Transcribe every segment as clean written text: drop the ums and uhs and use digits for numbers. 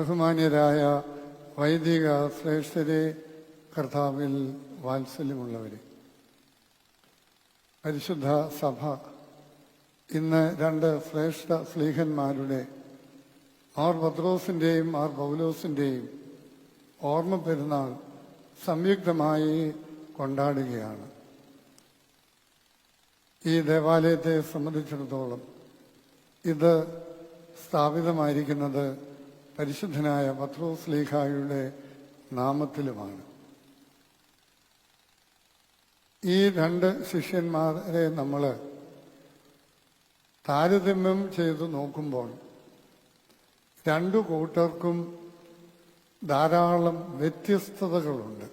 ബഹുമാന്യരായ വൈദിക ശ്രേഷ്ഠരെ, കർത്താവിൽ വാത്സല്യമുള്ളവരെ, പരിശുദ്ധ സഭ ഇന്ന് രണ്ട് ശ്രേഷ്ഠ സ്ലീഹന്മാരുടെ മാർ പത്രോസിൻ്റെയും മാർ പൗലോസിൻ്റെയും ഓർമ്മ പെരുന്നാൾ സംയുക്തമായി കൊണ്ടാടുകയാണ്. ഈ ദേവാലയത്തെ സംബന്ധിച്ചിടത്തോളം ഇത് സ്ഥാപിതമായിരിക്കുന്നത് പരിശുദ്ധനായ പത്രോസ് ശ്ലീഹായുടെ നാമത്തിലുമാണ്. ഈ രണ്ട് ശിഷ്യന്മാരെ നമ്മൾ താരതമ്യം ചെയ്തു നോക്കുമ്പോൾ രണ്ടു കൂട്ടർക്കും ധാരാളം വ്യത്യസ്തതകളുണ്ട്.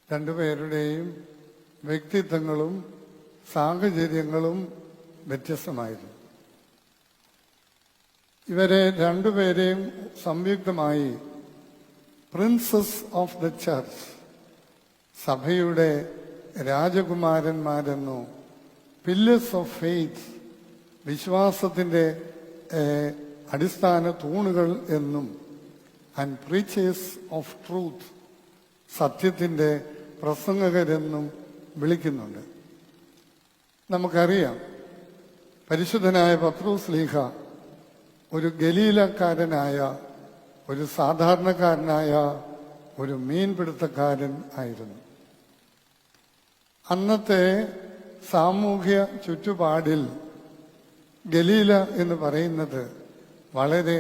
രണ്ടുപേരുടെയും വ്യക്തിത്വങ്ങളും സാഹചര്യങ്ങളും വ്യത്യസ്തമായിരുന്നു. ഇവരെ രണ്ടുപേരെയും സംയുക്തമായി പ്രിൻസസ് ഓഫ് ദ ചർച്ച്, സഭയുടെ രാജകുമാരന്മാരെന്നോ, പില്ലേഴ്സ് ഓഫ് ഫെയ്ത്ത്, വിശ്വാസത്തിൻ്റെ അടിസ്ഥാന തൂണുകൾ എന്നും, ആൻഡ് പ്രീച്ചേഴ്സ് ഓഫ് ട്രൂത്ത്, സത്യത്തിൻ്റെ പ്രസംഗകരെന്നും വിളിക്കുന്നുണ്ട്. നമുക്കറിയാം, പരിശുദ്ധനായ പത്രോസ് ശ്ലീഹ ഒരു ഗലീലക്കാരനായ, ഒരു സാധാരണക്കാരനായ ഒരു മീൻപിടുത്തക്കാരൻ ആയിരുന്നു. അന്നത്തെ സാമൂഹ്യ ചുറ്റുപാടിൽ ഗലീല എന്ന് പറയുന്നത് വളരെ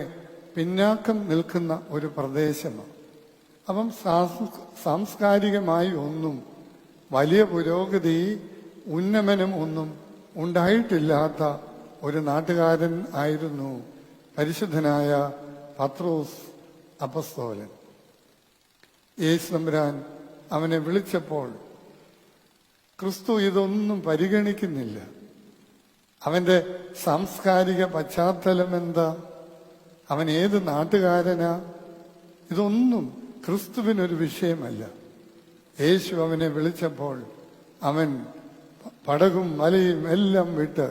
പിന്നാക്കം നിൽക്കുന്ന ഒരു പ്രദേശമാണ്. അപ്പം സാംസ്കാരികമായി ഒന്നും വലിയ പുരോഗതി, ഉന്നമനം ഒന്നും ഉണ്ടായിട്ടില്ലാത്ത ഒരു നാട്ടുകാരൻ ആയിരുന്നു പരിശുദ്ധനായ പത്രോസ് അപ്പസ്തോലൻ. യേശു തമ്പുരാൻ അവനെ വിളിച്ചപ്പോൾ ക്രിസ്തു ഇതൊന്നും പരിഗണിക്കുന്നില്ല. അവന്റെ സാംസ്കാരിക പശ്ചാത്തലം എന്താ, അവൻ ഏത് നാട്ടുകാരനാ, ഇതൊന്നും ക്രിസ്തുവിനൊരു വിഷയമല്ല. യേശു അവനെ വിളിച്ചപ്പോൾ അവൻ പടകും മലയും എല്ലാം വിട്ട്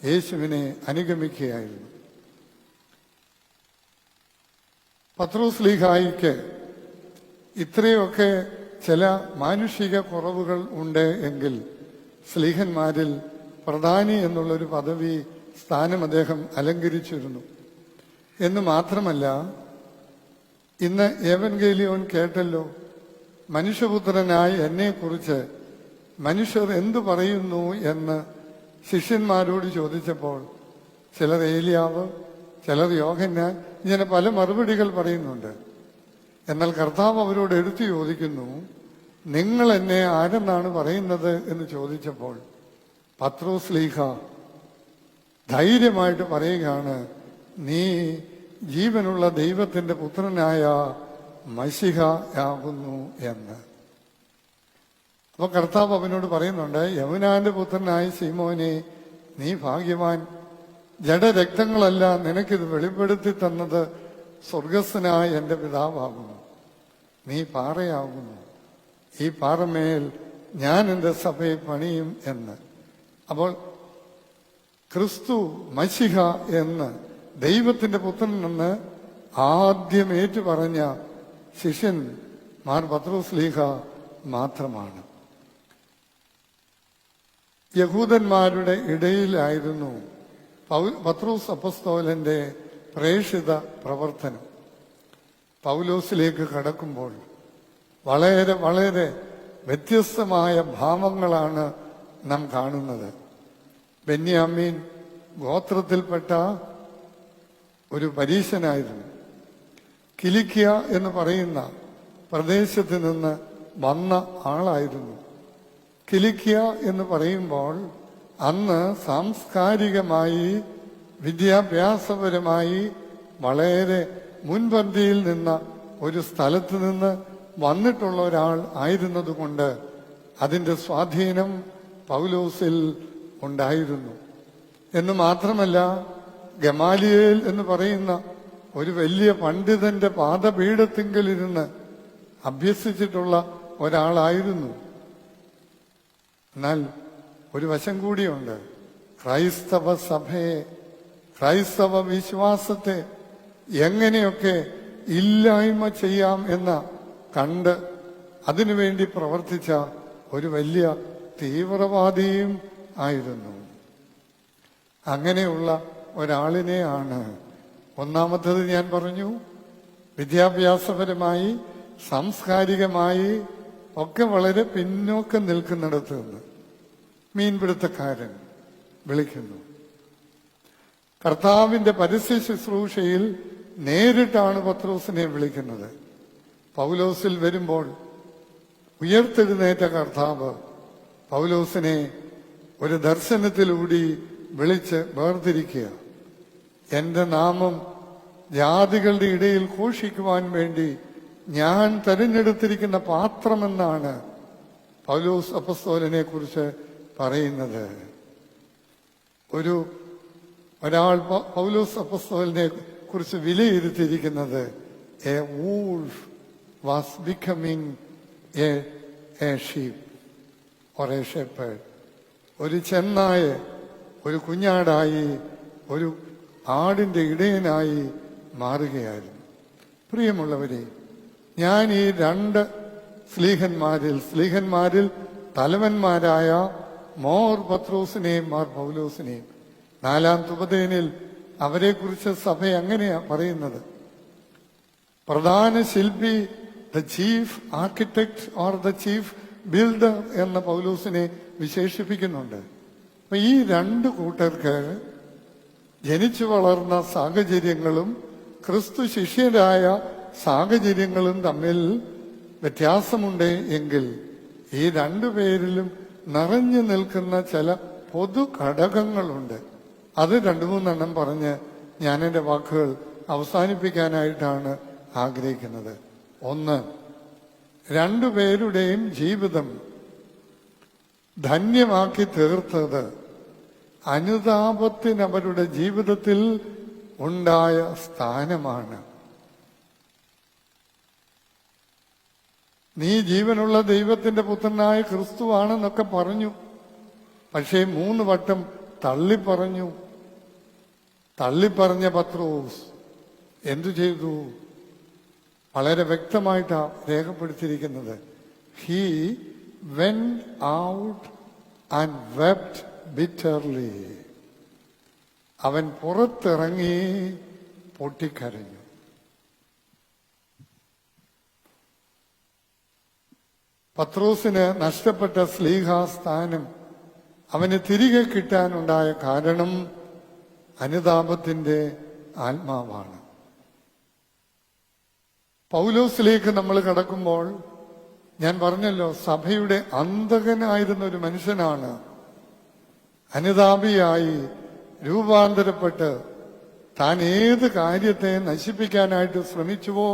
യേശുവിനെ അനുഗമിക്കുകയായിരുന്നു. പത്രോസ് ശ്ലീഹായിക്ക് ഇത്രയൊക്കെ ചില മാനുഷിക കുറവുകൾ ഉണ്ട് എങ്കിൽ ശ്ലീഹന്മാരിൽ പ്രധാനി എന്നുള്ളൊരു പദവി സ്ഥാനം അദ്ദേഹം അലങ്കരിച്ചിരുന്നു. എന്ന് മാത്രമല്ല, ഇന്ന് ഏവൻഗേലിയോൻ കേട്ടല്ലോ, മനുഷ്യപുത്രനായി എന്നെക്കുറിച്ച് മനുഷ്യർ എന്തു പറയുന്നു എന്ന് ശിഷ്യന്മാരോട് ചോദിച്ചപ്പോൾ ചിലർ ഏലിയാവ്, ചിലർ യോഹന്നാൻ, ഇങ്ങനെ പല മറുപടികൾ പറയുന്നുണ്ട്. എന്നാൽ കർത്താവ് അവരോട് എടുത്തു ചോദിക്കുന്നു, നിങ്ങൾ എന്നെ ആരെന്നാണ് പറയുന്നത് എന്ന് ചോദിച്ചപ്പോൾ പത്രോസ് ശ്ലീഹ ധൈര്യമായിട്ട് പറയുകയാണ്, നീ ജീവനുള്ള ദൈവത്തിന്റെ പുത്രനായ മശിഹ ആകുന്നു എന്ന്. അപ്പൊ കർത്താവ് അവനോട് പറയുന്നുണ്ട്, യമുനാന്റെ പുത്രനായ ശീമോനെ, നീ ഭാഗ്യവാൻ. ജഡരക്തങ്ങളല്ല നിനക്കിത് വെളിപ്പെടുത്തി തന്നത് സ്വർഗസ്ഥനായ എന്റെ പിതാവാകുന്നു. നീ പാറയാകുന്നു, ഈ പാറമേൽ ഞാൻ എന്റെ സഭയെ പണിയും എന്ന്. അപ്പോൾ ക്രിസ്തു മശിഹ എന്ന്, ദൈവത്തിന്റെ പുത്രൻ എന്ന് ആദ്യം ഏറ്റുപറഞ്ഞ ശിഷ്യൻ മാർ പത്രോസ് ശ്ലീഹ മാത്രമാണ്. യഹൂദന്മാരുടെ ഇടയിലായിരുന്നു പത്രോസ് അപ്പസ്തോലന്റെ പ്രേഷിത പ്രവർത്തനം. പൗലോസിലേക്ക് കടക്കുമ്പോൾ വളരെ വളരെ വ്യത്യസ്തമായ ഭാവങ്ങളാണ് നാം കാണുന്നത്. ബെന്യാമീൻ ഗോത്രത്തിൽപ്പെട്ട ഒരു പരീശനായിരുന്നു. കിലിക്കിയ എന്ന് പറയുന്ന പ്രദേശത്ത് നിന്ന് വന്ന ആളായിരുന്നു. കിലിക്കിയ എന്ന് പറയുമ്പോൾ അന്ന് സാംസ്കാരികമായി, വിദ്യാഭ്യാസപരമായി വളരെ മുൻപന്തിയിൽ നിന്ന ഒരു സ്ഥലത്ത് നിന്ന് വന്നിട്ടുള്ള ഒരാൾ ആയിരുന്നതുകൊണ്ട് അതിന്റെ സ്വാധീനം പൗലോസിൽ ഉണ്ടായിരുന്നു. എന്ന് മാത്രമല്ല, ഗമാലിയേൽ എന്ന് പറയുന്ന ഒരു വലിയ പണ്ഡിതന്റെ പാദപീഠത്തിങ്കലിരുന്ന് അഭ്യസിച്ചിട്ടുള്ള ഒരാളായിരുന്നു. എന്നാൽ ഒരു വശം കൂടിയുണ്ട്. ക്രൈസ്തവ സഭയെ, ക്രൈസ്തവ വിശ്വാസത്തെ എങ്ങനെയൊക്കെ ഇല്ലായ്മ ചെയ്യാം എന്ന കണ്ട് അതിനുവേണ്ടി പ്രവർത്തിച്ച ഒരു വലിയ തീവ്രവാദിയും ആയിരുന്നു. അങ്ങനെയുള്ള ഒരാളിനെയാണ് ഒന്നാമത്തത് ഞാൻ പറഞ്ഞു, വിദ്യാഭ്യാസപരമായി സാംസ്കാരികമായി ഒക്കെ വളരെ പിന്നോക്കം നിൽക്കുന്നിടത്ത് നിന്ന് മീൻപിടുത്തക്കാരൻ വിളിക്കുന്നു. കർത്താവിന്റെ പരസ്യ ശുശ്രൂഷയിൽ നേരിട്ടാണ് പത്രോസിനെ വിളിക്കുന്നത്. പൗലോസിൽ വരുമ്പോൾ ഉയർത്തെഴുന്നേറ്റ കർത്താവ് പൗലോസിനെ ഒരു ദർശനത്തിലൂടി വിളിച്ച് വേർതിരിക്കുക. എന്റെ നാമം ജാതികളുടെ ഇടയിൽ ഘോഷിക്കുവാൻ വേണ്ടി ഞാൻ തെരഞ്ഞെടുത്തിരിക്കുന്ന പാത്രമെന്നാണ് പൗലോസ് അപ്പസ്തോലനെ കുറിച്ച് പറയുന്നത്. ഒരാൾ പൗലോസ് അപ്പസ്തോലനെ കുറിച്ച് വിലയിരുത്തിയിരിക്കുന്നത് a wolf was becoming a sheep or a shepherd. ഒരു ചെന്നായ ഒരു കുഞ്ഞാടായി, ഒരു ആടിന്റെ ഇടയനായി മാറുകയായിരുന്നു. പ്രിയമുള്ളവരെ, ഞാൻ ഈ രണ്ട് സ്ലീഹന്മാരിൽ തലവന്മാരായ മോർ പത്രോസിനെയും മാർ പൗലോസിനെയും നാലാം തുപതേനിൽ അവരെക്കുറിച്ച് സഭ അങ്ങനെയാ പറയുന്നത്. പ്രധാന ശില്പി, the chief architect or the chief builder എന്ന പൗലോസിനെ വിശേഷിപ്പിക്കുന്നുണ്ട്. അപ്പൊ ഈ രണ്ട് കൂട്ടർക്ക് ജനിച്ചു വളർന്ന സാഹചര്യങ്ങളും ക്രിസ്തു ശിഷ്യരായ സാഹചര്യങ്ങളും തമ്മിൽ വ്യത്യാസമുണ്ട് എങ്കിൽ ഈ രണ്ടുപേരിലും നിറഞ്ഞു നിൽക്കുന്ന ചില പൊതു ഘടകങ്ങളുണ്ട്. അത് രണ്ടു മൂന്നെണ്ണം പറഞ്ഞ് ഞാൻ എൻ്റെ വാക്കുകൾ അവസാനിപ്പിക്കാനായിട്ടാണ് ആഗ്രഹിക്കുന്നത്. ഒന്ന്, രണ്ടുപേരുടെയും ജീവിതം ധന്യമാക്കി തീർത്തത് അനുതാപത്തിന് അവരുടെ ജീവിതത്തിൽ ഉണ്ടായ സ്ഥാനമാണ്. നീ ജീവനുള്ള ദൈവത്തിന്റെ പുത്രനായ ക്രിസ്തുവാണെന്നൊക്കെ പറഞ്ഞു. പക്ഷേ 3 വട്ടം തള്ളിപ്പറഞ്ഞ പത്രോസ് എന്തു ചെയ്തു? വളരെ വ്യക്തമായിട്ടാണ് രേഖപ്പെടുത്തിയിരിക്കുന്നത്. He went out and wept bitterly. അവൻ പുറത്തിറങ്ങി പൊട്ടിക്കരഞ്ഞു. പത്രോസിന് നഷ്ടപ്പെട്ട സ്ലീഹാസ്ഥാനം അവന് തിരികെ കിട്ടാനുണ്ടായ കാരണം അനുതാപത്തിന്റെ ആത്മാവാണ്. പൗലോസിലേക്ക് നമ്മൾ കടക്കുമ്പോൾ ഞാൻ പറഞ്ഞല്ലോ, സഭയുടെ അന്തകനായിരുന്ന ഒരു മനുഷ്യനാണ് അനുതാപിയായി രൂപാന്തരപ്പെട്ട് താൻ ഏത് കാര്യത്തെ നശിപ്പിക്കാനായിട്ട് ശ്രമിച്ചുവോ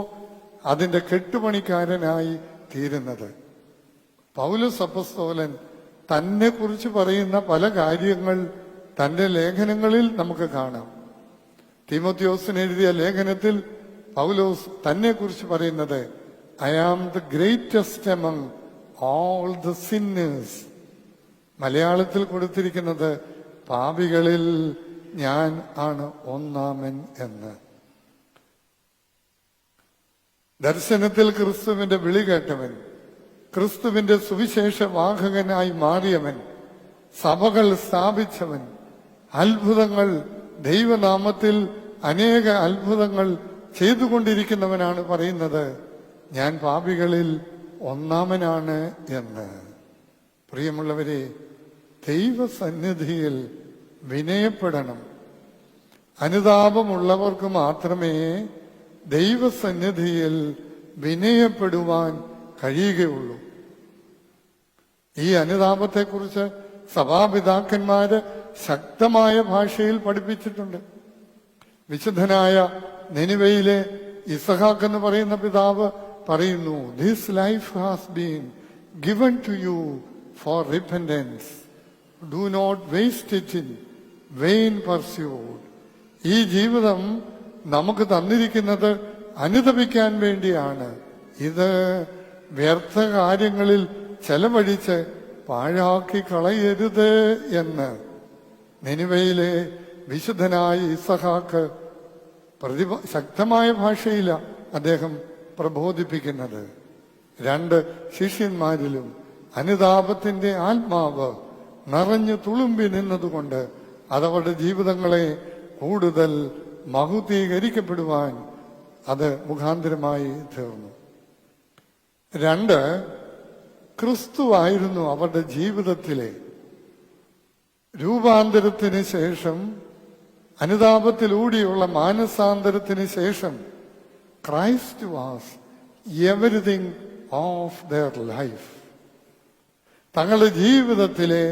അതിന്റെ കെട്ടുപണിക്കാരനായി തീരുന്നത്. പൗലോസ് അപ്പസ്തോലൻ തന്നെ കുറിച്ച് പറയുന്ന പല കാര്യങ്ങൾ തന്റെ ലേഖനങ്ങളിൽ നമുക്ക് കാണാം. തീമോത്തിയോസിന് എഴുതിയ ലേഖനത്തിൽ പൗലോസ് തന്നെ കുറിച്ച് പറയുന്നത്, I am the greatest among all the sinners. മലയാളത്തിൽ കൊടുത്തിരിക്കുന്നത് പാപികളിൽ ഞാൻ ആണ് ഒന്നാമൻ എന്ന്. ദർശനത്തിൽ ക്രിസ്തുവിന്റെ വിളി കേട്ടവൻ, ക്രിസ്തുവിന്റെ സുവിശേഷ വാഹകനായി മാറിയവൻ, സഭകൾ സ്ഥാപിച്ചവൻ, അത്ഭുതങ്ങൾ, ദൈവനാമത്തിൽ അനേക അത്ഭുതങ്ങൾ ചെയ്തുകൊണ്ടിരിക്കുന്നവനാണ് പറയുന്നത്, ഞാൻ പാപികളിൽ ഒന്നാമനാണ് എന്ന്. പ്രിയമുള്ളവരെ, ദൈവസന്നിധിയിൽ വിനയപ്പെടണം. അനുതാപമുള്ളവർക്ക് മാത്രമേ ദൈവസന്നിധിയിൽ വിനയപ്പെടുവാൻ കഴിയുകയുള്ളൂ. ഈ അനുതാപത്തെക്കുറിച്ച് സഭാപിതാക്കന്മാര് ശക്തമായ ഭാഷയിൽ പഠിപ്പിച്ചിട്ടുണ്ട്. വിശുദ്ധനായ നിനിവയിലെ ഇസഹാക്ക് എന്ന് പറയുന്ന പിതാവ് പറയുന്നു, this life has been given to you for repentance, do not waste it in vain pursued. ഈ ജീവിതം നമുക്ക് തന്നിരിക്കുന്നത് അനുതപിക്കാൻ വേണ്ടിയാണ്. ഇത് വ്യർത്ഥ കാര്യങ്ങളിൽ ചെലവഴിച്ച് പാഴാക്കി കളയരുത് എന്ന് നിനിവയിലെ വിശുദ്ധനായ ഇസഹാക്ക് ശക്തമായ ഭാഷയില അദ്ദേഹം പ്രബോധിപ്പിക്കുന്നത്. 2 ശിഷ്യന്മാരിലും അനുതാപത്തിന്റെ ആത്മാവ് നിറഞ്ഞു തുളുമ്പി നിന്നതുകൊണ്ട് അതവരുടെ ജീവിതങ്ങളെ കൂടുതൽ മഹത്വീകരിക്കപ്പെടുവാൻ അത് മുഖാന്തരമായി തീർന്നു. 2, ക്രിസ്തുവായിരുന്നു അവരുടെ ജീവിതത്തിലെ രൂപാന്തരത്തിന് ശേഷം, അനുതാപത്തിലൂടെയുള്ള മാനസാന്തരത്തിന് ശേഷം Christ was everything of their life. തങ്ങളുടെ ജീവിതത്തിലെ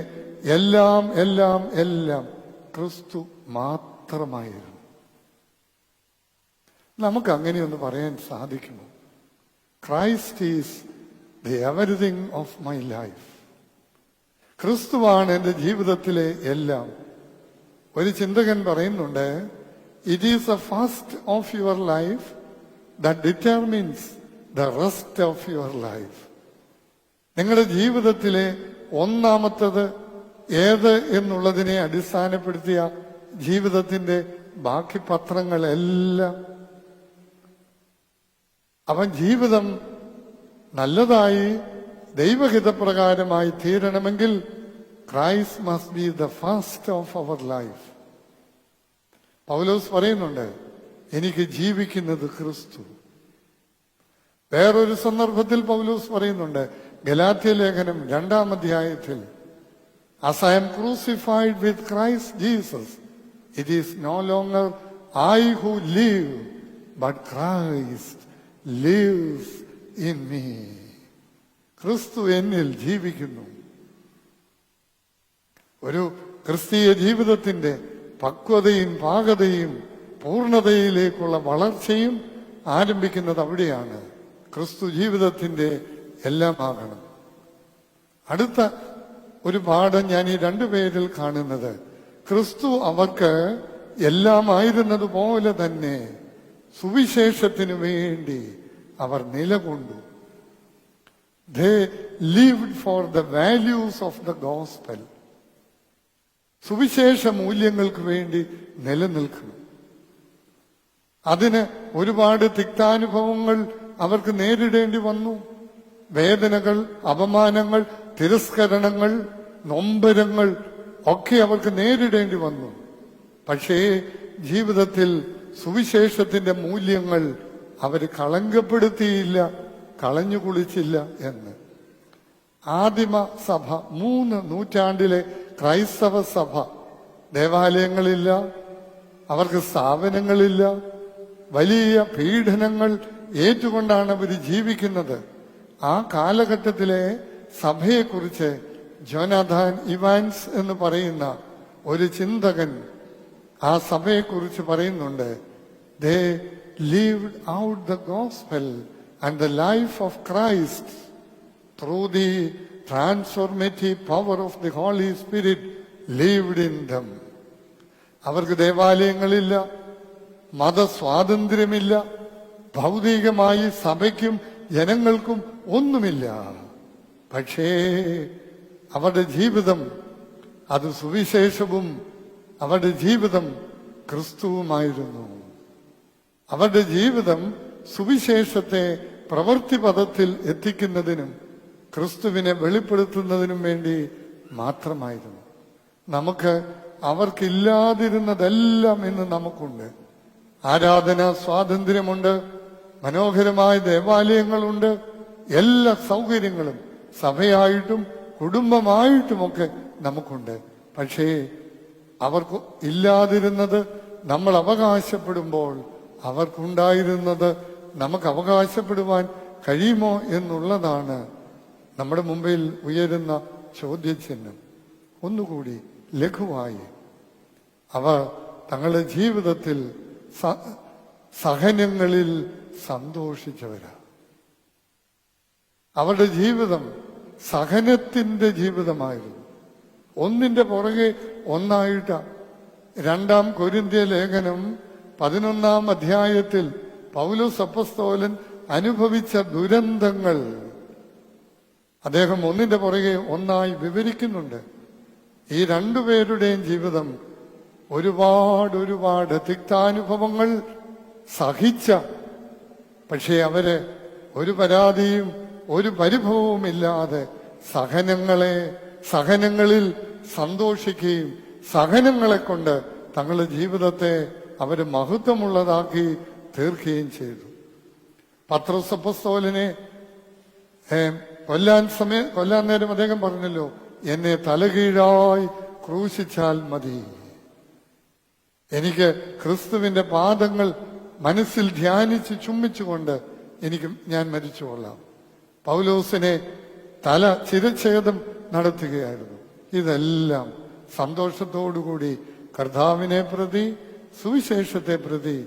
എല്ലാം എല്ലാം എല്ലാം ക്രിസ്തു മാത്രമായിരുന്നു. നമുക്ക് അങ്ങനെയൊന്ന് പറയാൻ സാധിക്കുമോ? Christ is the everything of my life. ക്രിസ്തുവാണ് എൻ്റെ ജീവിതത്തിലെ എല്ലാം. ഒരു ചിന്തകൻ പറയുന്നുണ്ട്, it is A first of your life that determines the rest of your life. നിങ്ങളുടെ ജീവിതത്തിലെ ഒന്നാമത്തത് ഏത് എന്നുള്ളതിനെ അടിസ്ഥാനപ്പെടുത്തിയ ജീവിതത്തിന്റെ ബാക്കി പത്രങ്ങളെല്ലാം. അവൻ ജീവിതം നല്ലതായി ദൈവഹിതപ്രകാരമായി തീരണമെങ്കിൽ Christ must be the first of our life. Paulose പറയുന്നുണ്ട്, എനിക്ക് ജീവിക്കുന്നത് ക്രിസ്തു. വേറൊരു സന്ദർഭത്തിൽ പൗലോസ് പറയുന്നുണ്ട്, ഗലാത്യ ലേഖനം 2-ാം അധ്യായത്തിൽ, as I am crucified with Christ Jesus, it is no longer I who live, but Christ lives in me. ക്രിസ്തു എന്നിൽ ജീവിക്കുന്നു. ഒരു ക്രിസ്തീയ ജീവിതത്തിന്റെ പക്വതയും പാകതയും പൂർണ്ണതയിലേക്കുള്ള വളർച്ചയും ആരംഭിക്കുന്നത് അവിടെയാണ്. ക്രിസ്തു ജീവിതത്തിന്റെ എല്ലാമാകണം. അടുത്ത ഒരു പാഠം ഞാൻ ഈ 2 പേരിൽ കാണുന്നത്, ക്രിസ്തു അവർക്ക് എല്ലാമായിരുന്നത് പോലെ തന്നെ സുവിശേഷത്തിനു വേണ്ടി അവർ നിലകൊണ്ടു. They lived for the values of the gospel. സുവിശേഷ മൂല്യങ്ങൾക്ക് വേണ്ടി നിലനിൽക്കണം. അതിന് ഒരുപാട് തിക്താനുഭവങ്ങൾ അവർക്ക് നേരിടേണ്ടി വന്നു. വേദനകൾ, അപമാനങ്ങൾ, തിരസ്കരണങ്ങൾ, നൊമ്പരങ്ങൾ ഒക്കെ അവർക്ക് നേരിടേണ്ടി വന്നു. പക്ഷേ ജീവിതത്തിൽ സുവിശേഷത്തിന്റെ മൂല്യങ്ങൾ അവർ കളങ്കപ്പെടുത്തിയില്ല, കളഞ്ഞു കുളിച്ചില്ല എന്ന്. ആദിമ സഭ, 3 നൂറ്റാണ്ടിലെ ക്രൈസ്തവ സഭ, ദേവാലയങ്ങളില്ല, അവർക്ക് സ്ഥാപനങ്ങളില്ല, വലിയ പീഡനങ്ങൾ ഏറ്റുകൊണ്ടാണ് അവർ ജീവിക്കുന്നത്. ആ കാലഘട്ടത്തിലെ സഭയെക്കുറിച്ച് ജോനാഥാൻ ഇവാൻസ് എന്ന് പറയുന്ന ഒരു ചിന്തകൻ ആ സഭയെക്കുറിച്ച് പറയുന്നുണ്ട്, they lived out the gospel and the life of Christ through the transformative power of the Holy Spirit lived in them. അവർക്ക് ദേവാലയങ്ങളില്ല, മതസ്വാതന്ത്ര്യമില്ല, ഭൗതികമായി സഭയ്ക്കും ജനങ്ങൾക്കും ഒന്നുമില്ല. പക്ഷേ അവരുടെ ജീവിതം അത് സുവിശേഷവും അവരുടെ ജീവിതം ക്രിസ്തുവുമായിരുന്നു. അവരുടെ ജീവിതം സുവിശേഷത്തെ പ്രവൃത്തിപഥത്തിൽ എത്തിക്കുന്നതിനും ക്രിസ്തുവിനെ വെളിപ്പെടുത്തുന്നതിനും വേണ്ടി മാത്രമായിരുന്നു. നമുക്ക് അവർക്കില്ലാതിരുന്നതെല്ലാം ഇന്ന് നമുക്കുണ്ട്. ആരാധനാ സ്വാതന്ത്ര്യമുണ്ട്, മനോഹരമായ ദേവാലയങ്ങളുണ്ട്, എല്ലാ സൗകര്യങ്ങളും സഭയായിട്ടും കുടുംബമായിട്ടുമൊക്കെ നമുക്കുണ്ട്. പക്ഷേ അവർക്ക് ഇല്ലാതിരുന്നത് നമ്മൾ അവകാശപ്പെടുമ്പോൾ അവർക്കുണ്ടായിരുന്നത് നമുക്ക് അവകാശപ്പെടുവാൻ കഴിയുമോ എന്നുള്ളതാണ് നമ്മുടെ മുമ്പിൽ ഉയരുന്ന ചോദ്യചിഹ്നം. ഒന്നുകൂടി ലഘുവായി, അവർ തങ്ങളുടെ ജീവിതത്തിൽ സഹനങ്ങളിൽ സന്തോഷിച്ചവരാ. അവരുടെ ജീവിതം സഹനത്തിന്റെ ജീവിതമായിരുന്നു. ഒന്നിന്റെ പുറകെ ഒന്നായിട്ട് 2-ാം കൊരിന്ത്യ ലേഖനം 11-ാം അധ്യായത്തിൽ പൗലോസ് അപ്പോസ്തലൻ അനുഭവിച്ച ദുരന്തങ്ങൾ അദ്ദേഹം ഒന്നിന്റെ പുറകെ ഒന്നായി വിവരിക്കുന്നുണ്ട്. ഈ 2 പേരുടെയും ജീവിതം ഒരുപാട് തിക്താനുഭവങ്ങൾ സഹിച്ച, പക്ഷേ അവര് ഒരു പരാതിയും ഒരു പരിഭവവും ഇല്ലാതെ സഹനങ്ങളിൽ സന്തോഷിക്കുകയും സഹനങ്ങളെ കൊണ്ട് തങ്ങളുടെ ജീവിതത്തെ അവര് മഹത്വമുള്ളതാക്കി തീർക്കുകയും ചെയ്തു. പത്രോസ് അപ്പോസ്തലനെ കൊല്ലാൻ നേരം അദ്ദേഹം പറഞ്ഞല്ലോ, എന്നെ തലകീഴായി ക്രൂശിച്ചാൽ മതി, എനിക്ക് ക്രിസ്തുവിന്റെ പാദങ്ങൾ മനസ്സിൽ ധ്യാനിച്ച് ചുംബിച്ചുകൊണ്ട് ഞാൻ മരിച്ചുകൊള്ളാം. പൗലോസിനെ ശിരച്ഛേദം നടത്തുകയായിരുന്നു. ഇതെല്ലാം സന്തോഷത്തോടുകൂടി കർത്താവിനെ പ്രതി, സുവിശേഷത്തെ പ്രതി,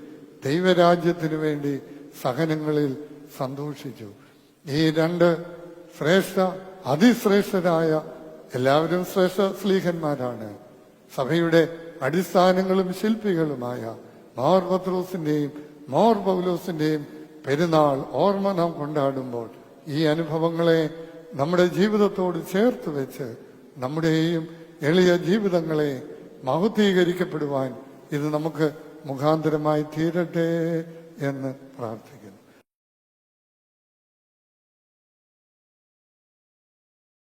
ദൈവരാജ്യത്തിനു വേണ്ടി സഹനങ്ങളിൽ സന്തോഷിച്ചു. ഈ രണ്ട് അതിശ്രേഷ്ഠരായ, എല്ലാവരും ശ്രേഷ്ഠ സ്ലീഹന്മാരാണ്, സഭയുടെ അടിസ്ഥാനങ്ങളും ശില്പികളുമായ മോർ പത്രോസിന്റെയും മോർ പൗലോസിന്റെയും പെരുന്നാൾ ഓർമ്മ നാം കൊണ്ടാടുമ്പോൾ ഈ അനുഭവങ്ങളെ നമ്മുടെ ജീവിതത്തോട് ചേർത്ത് വെച്ച് നമ്മുടെയും എളിയ ജീവിതങ്ങളെ മഹത്വീകരിക്കപ്പെടുവാൻ ഇത് നമുക്ക് മുഖാന്തരമായി തീരട്ടെ എന്ന് പ്രാർത്ഥിക്കും.